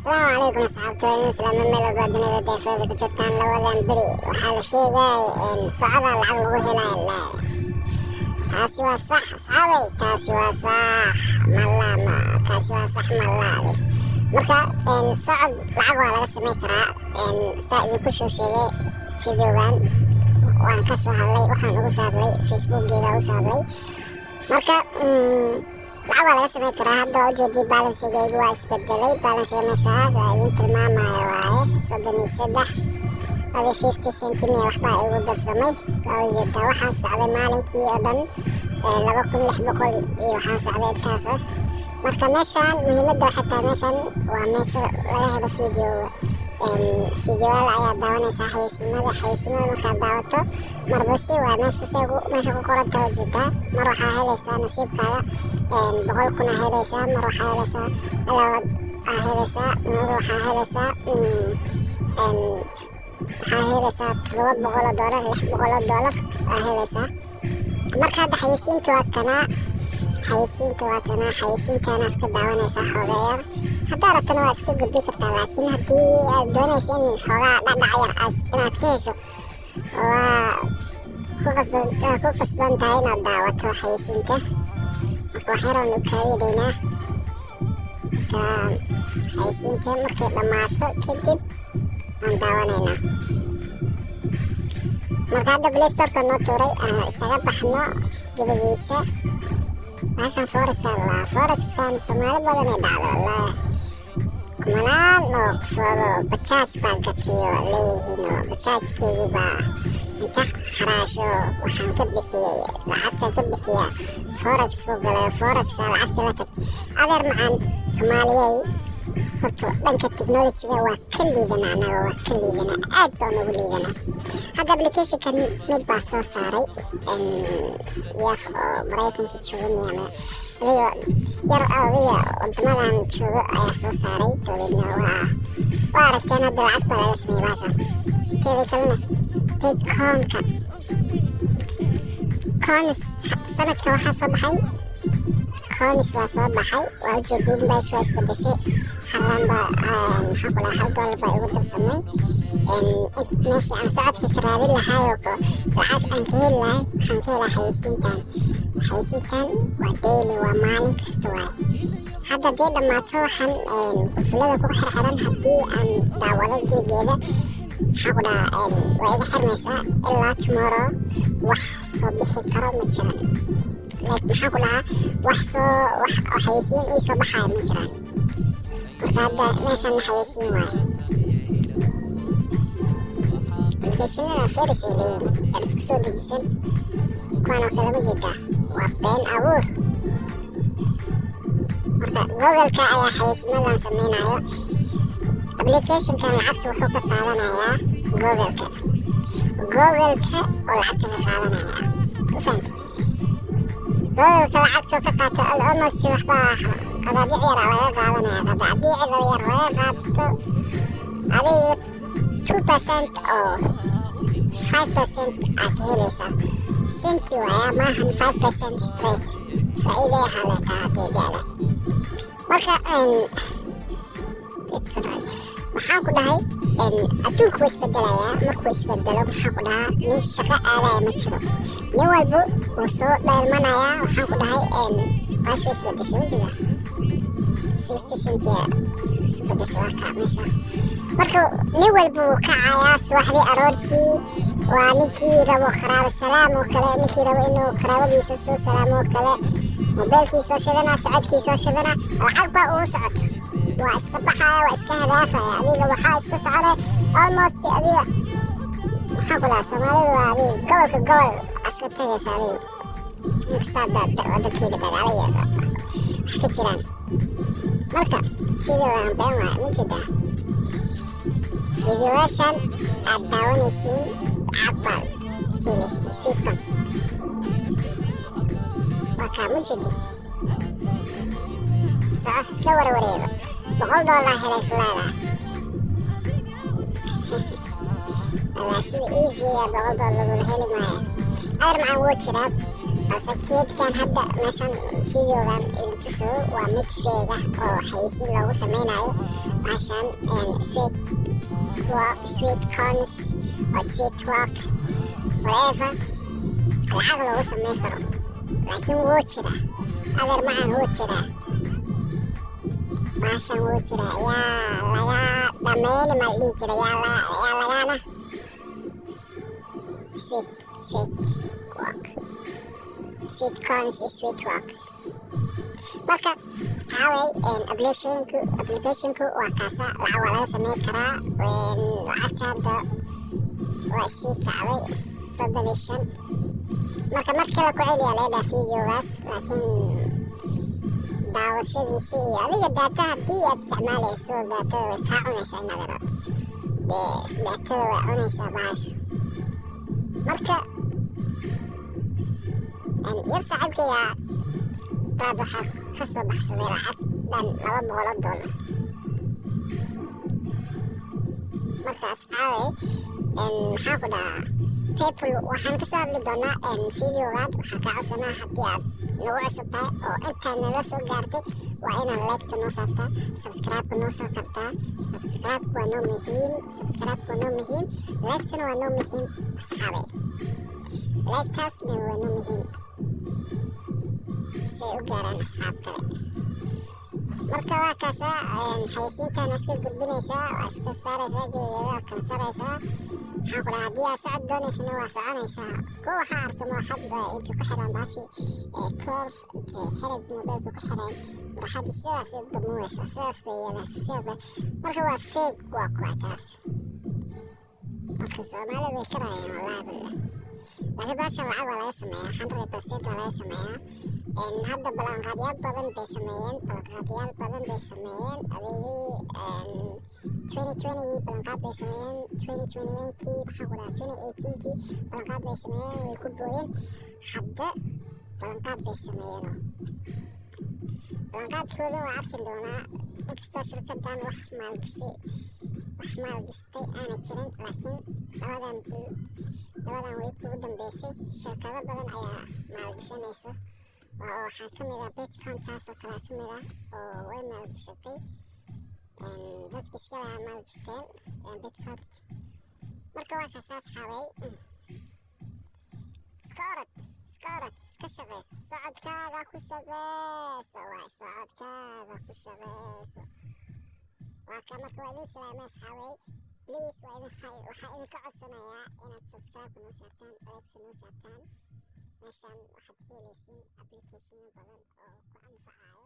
السلام عليكم asxaabtooda islaama meel walba dunida deefeeda ku jirtaan labadan beri waxaa la sheegay in socda lacag lagu helayo taasi waa sax asxaabay taasi waa sax malaade marka socod lacag waa laga sameyn karaa saa idinku soo sheegay videogan waan ka soo hadlay waxaan ugu soo hadlay facebookgeeda ugu soo hadlay marka lacag waa laga sameyn karaa. Hadda waa ujeedii balansigeygu waa isbedelay. Balansiga meeshaas waa idin tilmaamaya waaye 33 adi 50 centime waxbaa igu darsamay. Waa ujeedaa waxaan socday maalinkii oo dhan 2600 iyo waxaan socday intaas marka meeshaan muhiimadda waxay tahay meeshaan waa meesha laga helo fideoyaal ayaa daawanaysaa xayeysiimada markaad daawato marbasi waa meesha ku qoran tahay ujeedaa. mar waxaa helaysaa nasiibkaaga 100 kun helaysaa, mar waxaa helaysaa mar waxaa helaysaa $700 600 helaysaa. marka hadda xayeysiinta waa tanaa xayeysiintaana iska daawanaysaa xoogaa yar. haddaa rabtana waa iska gudbi kartaa, laakiin haddii aad doonayso in xoogaa dhacdhac yar inaad ka hesho waa ku qasban tahay inaad daawato xayeysiinta. marka waxyaraan u kaadidaynaa xayeysiinta markay dhammaato kadib aan daawanaynaa. marka hadda playstoreka noo tuuray aan isaga baxno jabagiisa. meeshan forexkan soomaali badan ay dhacdo wallaahi kumanaan oo qofoodo bajaaj baa gatiyo leeyihiin oo bajaajkeedii baa inta xaraasho waxaan ka bixiyey lacagta ka bixiya forex buu galay forexa lacagta la tag adeer macaan soomaaliyey horta dhanka technology-ga waa ka liidana anaga aad baan ugu liidana. hadda applicationkan mid baa soo saaray yar oo maraykanka jooga yar adiga wadamadan joogo ayaa soo saaray dabadeedna waa aragteen hadda lacag baa laga sameeyey baashan. teeda kalena bitcoin-ka coins sanadka waxaa soo baxay coins waa soo baxay waa ujeediin beesha waa isbedeshay $1 baa igu darsamay. meeshii aan socodka ka raadin lahaayoo lacag aan ka heli lahay waxaan ka helaa xayeysiintan waa daily waa maalin kasta waaye. hadda haddii dhammaato waxaan kufulada ku xirxiran haddii aan daawado jawigeeda waa iga xirmaysaa ilaa tomorrow wax soo bixi karo ma jiraan. wax xayeysiin ii soo baxaaya ma jiraan. marka hadda meeshan xayeysiin waaye. applicationada feris ay leeyihiin aan isku soo dejisan kuwaanoo kale ma jeedaa waa been abuur. marka google-ka ayaa xayeysiimadan sameynayo. applicationkan lacagta wuxuu ka qaadanayaa google-ka oo lacagta ka qaadanaya u fahanta. google-ka lacagtoo ka qaato almost waxbaa qadaadiic yar laga qaadanaya. qadaadiicda yar laga qaato adiga 2% oo 5% aad helaysaa senti waaya maahan 5% straight faa'iido ayaa leedahay haddii gaala. marka waxaan ku dhahay adduunku wuu isbedelayaa. markuu isbedelo maxaan ku dhahaa nin shaqo aadaya ma jiro, nin walba wuu soo dheelmanayaa. waxaan ku dhahay baashu isbedeshay ma jira 60 centi isbedeshay waa kaa meesha. marka nin walba wuu kacayaa subaxdii aroortii. waa ninkii rabo qaraabo salaam oo kale, ninkii rabo inuu qaraabadiisa soo salaamo oo kale, mobeelkii soo shadana socodkii soo shadana lacag baa ugu socoto. waa iska baxaya waa iska hadaafaya. adiga waxaa iska soconay almost adiga maxaan ku dhahaa soomaalidu waa adiga gobolka gobol iska tagaysa adiga inkastoo wadankeeda dagaalo wax ka jiraan. marka fideogan been waaye ma jeedaa. fideoyaashan aad daawanaysiin lacag baad helaysa sweetcom waa kaa ma jeedi socod iska warwareego $100 helay ku leedahay. sida easy $100 lagula heli maayo. adeer macaan wuu jiraa balse keedkan hadda meeshan videogan idin tusayo waa mid feeg ah oo xayeysiin loogu sameynayo bahashan sweet corns or sweet rocks whatever lacag loogu sameyn karo laakiin wuu jiraa adeer macaan wuu jiraa bahashan wuu jiraa yaa laga dhameyni ma la dhihi jira yaa lagana sweet corns iyo sweet rocks marka saaway applicationku waa kaasa lacag waa laga sameyn karaa lacagta hadda waa sii kacday 35 marka markale ku celiya leedhaa videogaas laakiin daawashadiisa iyo adiga daata haddii aad isticmaalayso daatada way kaa cunaysaa nadaro daatada way cunaysaa bahasha marka yar saaxiibkaya qaad waxaa ka soo baxsaday lacag dhan $200 marka asxaabay maxaa ku dhahaa paypal waxaan kasoo hadli doonaa videogan waxaa kaa codsanaa haddii aad nagu cusub tahay oo intaan nala soo gaartay waa inaad like-ta noo saartaa subscribe-ka noo soo kartaa subscribe-ka waa noo muhiim like-tana waa noo muhiim asxaabay like-taasna waa noo muhiim si ay u gaaraan asxaab kale marka waa kaasa xayeysiintaan iska gudbinaysaa waa iska saaraysaa geegeeda kansaraysaa maxaa ku dhaha haddii aad socod doonaysana waa soconaysaa kuwa waxaa arkay maraxadba inta ku xiran baashi koor xereg mobeelka ku xiran maraxadda sidaas u damuweysaa sidaas bay yeelaysaa sidaas marka waa feeg waa kuwa taas marka soomaalida way karayaan wallaahi billah laakiin baashan lacag waa laga sameeyaa 100% waa laga sameeyaa hadda ballanqaadyaal badan bay sameeyeen adeegii 2020 ballanqaad bay sameeyeen 2021kii maxaa ku dhaha 2018kii ballanqaad bay sameeyeen way ku booyeen hadda ballanqaad bay sameeyeen ballanqaadkooda waa arki doonaa inkastoo shirkadan wax maalgashtay aana jirin laakiin labadan week ugu dambeysay shirkado badan ayaa maalgashanayso waxaa ka mid ah bitcoin taasoo kale ka mid ah oo way maalgashatay dadka iska lahaa maalgashteen bitcoin marka waa kaasaas xabay iska orod iska shaqeyso socodkaaga ku shaqeyso waa ka marka waa idin salaamay asxaabay please waxaa idinka codsanayaa inaad subscribe noo saartaan like noo saartaan meeshaan waxaad ka helaysiin application badan oo ku anfacayo